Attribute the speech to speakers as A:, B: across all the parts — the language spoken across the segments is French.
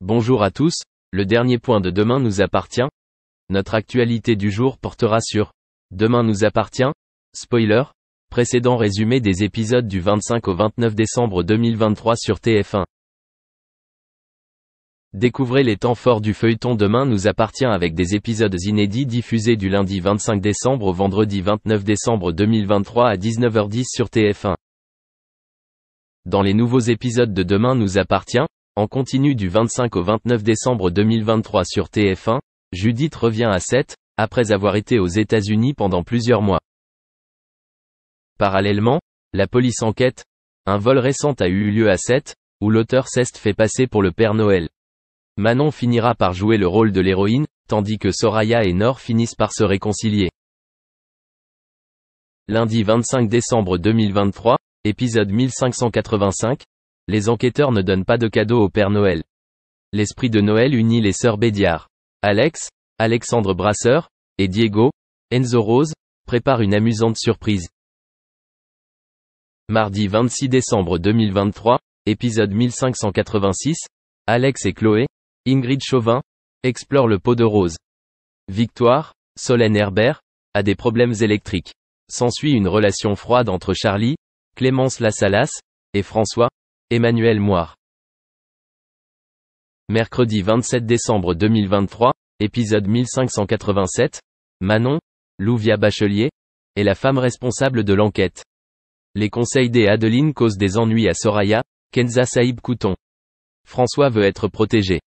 A: Bonjour à tous, le dernier point de Demain nous appartient. Notre actualité du jour portera sur Demain nous appartient, spoiler, précédent résumé des épisodes du 25 au 29 décembre 2023 sur TF1. Découvrez les temps forts du feuilleton Demain nous appartient avec des épisodes inédits diffusés du lundi 25 décembre au vendredi 29 décembre 2023 à 19h10 sur TF1. Dans les nouveaux épisodes de Demain nous appartient, en continu du 25 au 29 décembre 2023 sur TF1, Judith revient à Sète, après avoir été aux États-Unis pendant plusieurs mois. Parallèlement, la police enquête. Un vol récent a eu lieu à Sète, où l'auteur s'est fait passer pour le Père Noël. Manon finira par jouer le rôle de l'héroïne, tandis que Soraya et Nord finissent par se réconcilier. Lundi 25 décembre 2023, épisode 1585. Les enquêteurs ne donnent pas de cadeaux au Père Noël. L'esprit de Noël unit les sœurs Bédiard. Alex, Alexandre Brasseur, et Diego, Enzo Rose, préparent une amusante surprise. Mardi 26 décembre 2023, épisode 1586, Alex et Chloé, Ingrid Chauvin, explorent le pot de rose. Victoire, Solène Herbert, a des problèmes électriques. S'ensuit une relation froide entre Charlie, Clémence Lassalas, et François, Emmanuel Moire. Mercredi 27 décembre 2023, épisode 1587, Manon, Louvia Bachelier, est la femme responsable de l'enquête. Les conseils d'Adeline causent des ennuis à Soraya, Kenza Saïb Couton. François veut être protégé.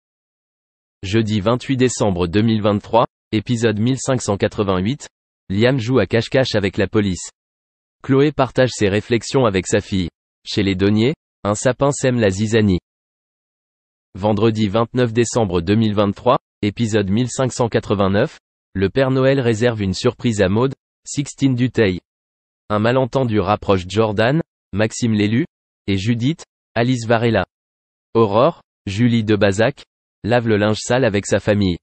A: Jeudi 28 décembre 2023, épisode 1588, Liam joue à cache-cache avec la police. Chloé partage ses réflexions avec sa fille. Chez les Donnier, un sapin sème la zizanie. Vendredi 29 décembre 2023, épisode 1589, le Père Noël réserve une surprise à Maud, Sixtine Dutheil. Un malentendu rapproche Jordan, Maxime Lélu, et Judith, Alice Varela. Aurore, Julie Debazac, lave le linge sale avec sa famille.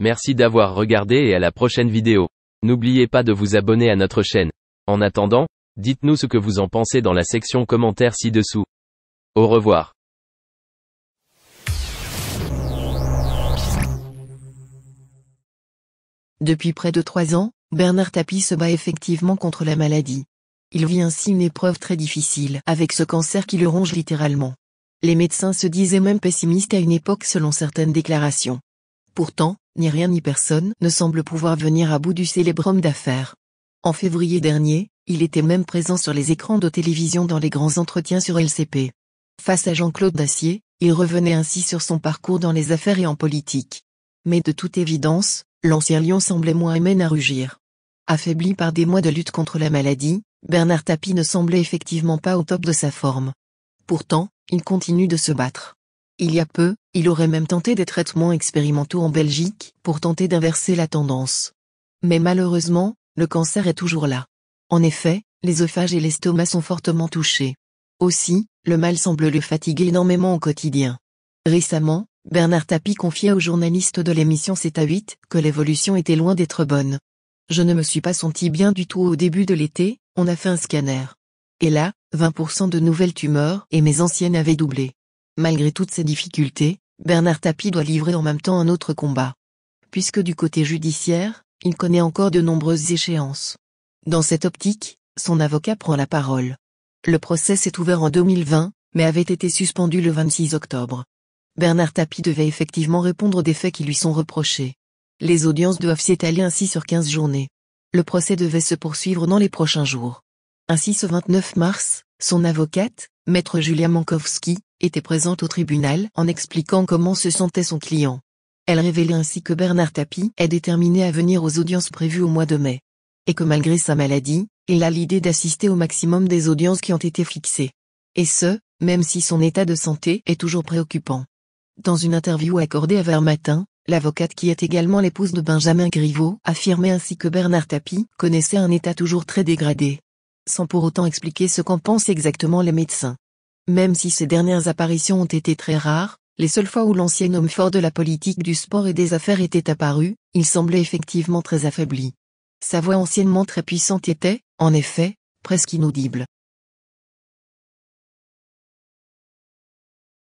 A: Merci d'avoir regardé et à la prochaine vidéo. N'oubliez pas de vous abonner à notre chaîne. En attendant, dites-nous ce que vous en pensez dans la section commentaires ci-dessous. Au revoir.
B: Depuis près de 3 ans, Bernard Tapie se bat effectivement contre la maladie. Il vit ainsi une épreuve très difficile avec ce cancer qui le ronge littéralement. Les médecins se disaient même pessimistes à une époque selon certaines déclarations. Pourtant, ni rien ni personne ne semble pouvoir venir à bout du célèbre homme d'affaires. En février dernier, il était même présent sur les écrans de télévision dans les grands entretiens sur LCP. Face à Jean-Claude Dacier, il revenait ainsi sur son parcours dans les affaires et en politique. Mais de toute évidence, l'ancien lion semblait moins amène à rugir. Affaibli par des mois de lutte contre la maladie, Bernard Tapie ne semblait effectivement pas au top de sa forme. Pourtant, il continue de se battre. Il y a peu, il aurait même tenté des traitements expérimentaux en Belgique, pour tenter d'inverser la tendance. Mais malheureusement, le cancer est toujours là. En effet, l'œsophage et l'estomac sont fortement touchés. Aussi, le mal semble le fatiguer énormément au quotidien. Récemment, Bernard Tapie confiait aux journalistes de l'émission 7 à 8 que l'évolution était loin d'être bonne. Je ne me suis pas senti bien du tout au début de l'été, on a fait un scanner. Et là, 20% de nouvelles tumeurs et mes anciennes avaient doublé. Malgré toutes ces difficultés, Bernard Tapie doit livrer en même temps un autre combat. Puisque du côté judiciaire, il connaît encore de nombreuses échéances. Dans cette optique, son avocat prend la parole. Le procès s'est ouvert en 2020, mais avait été suspendu le 26 octobre. Bernard Tapie devait effectivement répondre des faits qui lui sont reprochés. Les audiences doivent s'étaler ainsi sur 15 journées. Le procès devait se poursuivre dans les prochains jours. Ainsi ce 29 mars, son avocate, maître Julia Mankowski, était présente au tribunal en expliquant comment se sentait son client. Elle révélait ainsi que Bernard Tapie est déterminé à venir aux audiences prévues au mois de mai. Et que malgré sa maladie, il a l'idée d'assister au maximum des audiences qui ont été fixées. Et ce, même si son état de santé est toujours préoccupant. Dans une interview accordée à Var Matin, l'avocate qui est également l'épouse de Benjamin Griveaux affirmait ainsi que Bernard Tapie connaissait un état toujours très dégradé. Sans pour autant expliquer ce qu'en pensent exactement les médecins. Même si ces dernières apparitions ont été très rares, les seules fois où l'ancien homme fort de la politique du sport et des affaires était apparu, il semblait effectivement très affaibli. Sa voix anciennement très puissante était, en effet, presque inaudible.